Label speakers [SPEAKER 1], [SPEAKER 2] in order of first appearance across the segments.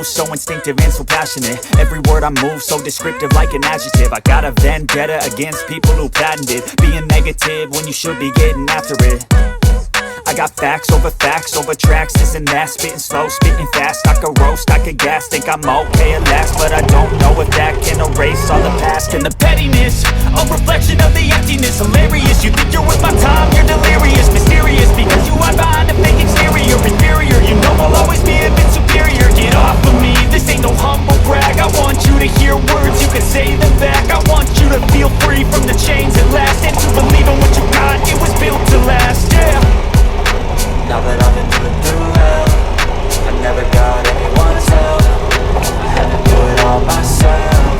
[SPEAKER 1] so instinctive and so passionate. Every word I move so descriptive like an adjective. I got a vendetta against people who patented being negative when you should be getting after it. I got facts over tracks, this and that. Spitting slow, spitting fast, I could roast, I could gas. Think I'm okay at last, but I don't know if that can erase all the past. And the pettiness, a reflection of the emptiness. Hilarious, you think you're worth my time, you're delirious. Mysterious, because you hide behind a fake exterior. Inferior, you know I'll always be a bit superior. Get off of me, this ain't no humble brag. I want you to hear words, you can say them back. I want you to feel free from the chains at last, and to believe in what you got, it was built to last, yeah.
[SPEAKER 2] Now that I've been through hell, I never got anyone's help. I had to do it all myself.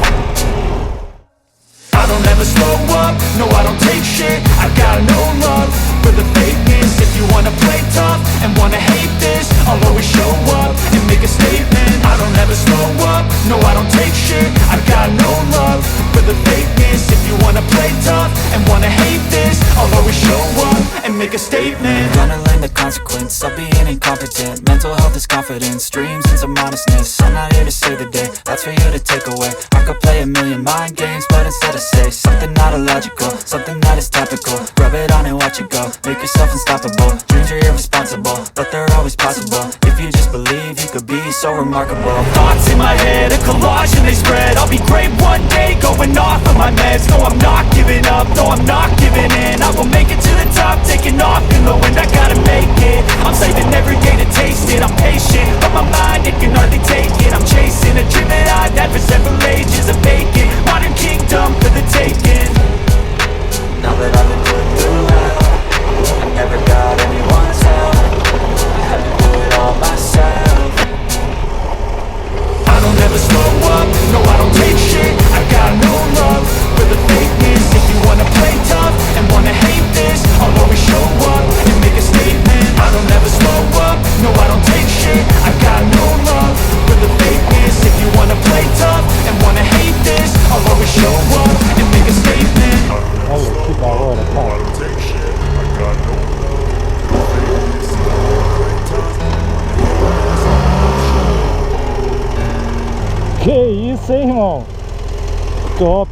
[SPEAKER 1] I don't ever slow up, no I don't take shit. I got no love for the fakeness. If you wanna play tough and wanna hate this, I'll always show up and make a statement. I don't ever slow up, no I don't take shit. I got no love for the fakeness. If you wanna play tough and wanna hate this, I'll always show up and make a statement.
[SPEAKER 2] Gonna learn the consequence of being incompetent. Mental health is confidence, dreams and some honestness. I'm not here to save the day, that's for you to take away. I could play a million mind games, but instead I say something not illogical, something that is topical. Rub it on and watch it go, make yourself unstoppable. Dreams are irresponsible, but they're always possible. If you just believe, you could be so remarkable.
[SPEAKER 1] Thoughts in my head, a collage and they spread. I'll be great one day, going off of my meds. No, I'm not giving up, no, I'm not giving in. I will make it to the top, taking off in the wind. I gotta make it, I'm saving every day to taste it. I'm patient, but my mind, it can hardly take it. I'm chasing a dream that I've had for several ages. A vacant, modern kingdom for the taking.
[SPEAKER 2] Now that I've been through hell, I never got anyone's help. I had to do it all myself.
[SPEAKER 1] I don't ever slow up, no I don't take shit. I got no love for the fakeness. If you wanna play tough and wanna hate this, I'll always show up and make a statement. I don't ever slow up, no I don't take shit. I got no love for the fakeness. If you wanna play tough and wanna hate this, I'll always show up and make a statement.
[SPEAKER 3] Olha que da hora, cara. Que isso, hein, irmão? Top!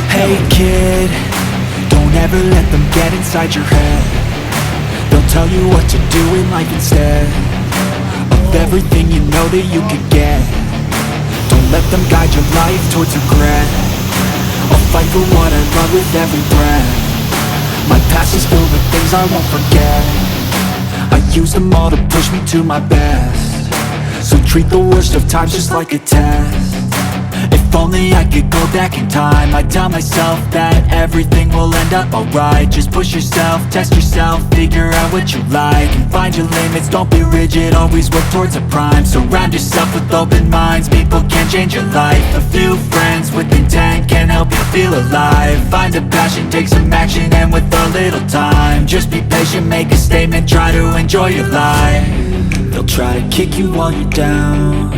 [SPEAKER 1] Hey kid, don't ever let them get inside your head. They'll tell you what to do in life instead of everything you know that you could get. Don't let them guide your life towards regret. I'll fight for what I love with every breath. My past is filled with things I won't forget. I use them all to push me to my best. So treat the worst of times just like a test. If only I could go back in time, I'd tell myself that everything will end up alright. Just push yourself, test yourself, figure out what you like, and find your limits, don't be rigid, always work towards a prime. Surround yourself with open minds, people can change your life. A few friends with intent can help you feel alive. Find a passion, take some action, and with a little time, just be patient, make a statement, try to enjoy your life. They'll try to kick you while you're down.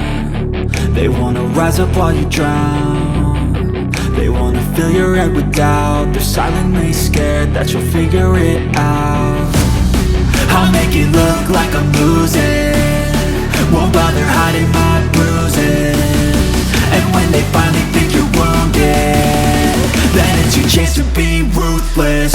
[SPEAKER 1] They wanna rise up while you drown. They wanna fill your head with doubt. They're silently scared that you'll figure it out. I'll make it look like I'm losing, won't bother hiding my bruises. And when they finally think you're wounded, then it's your chance to be ruthless.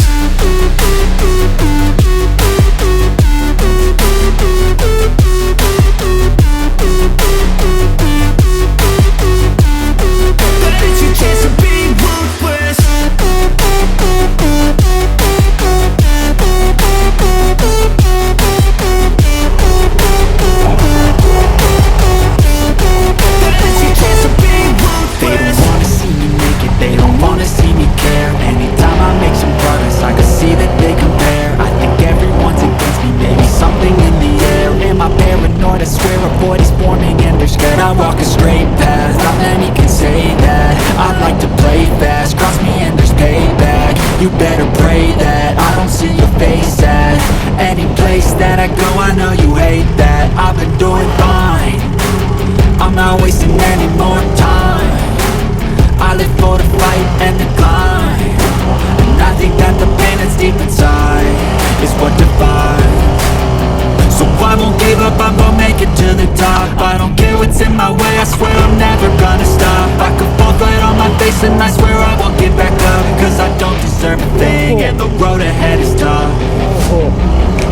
[SPEAKER 1] face and I swear I won't give back up, cause I don't deserve a thing, and the road ahead is tough.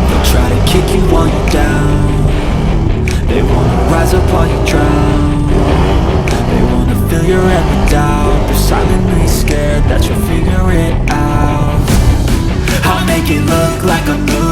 [SPEAKER 1] They'll try to kick you while you're down, they wanna rise up while you drown. They wanna fill your head with doubt, they're silently scared that you'll figure it out. I'll make it look like I'm losing,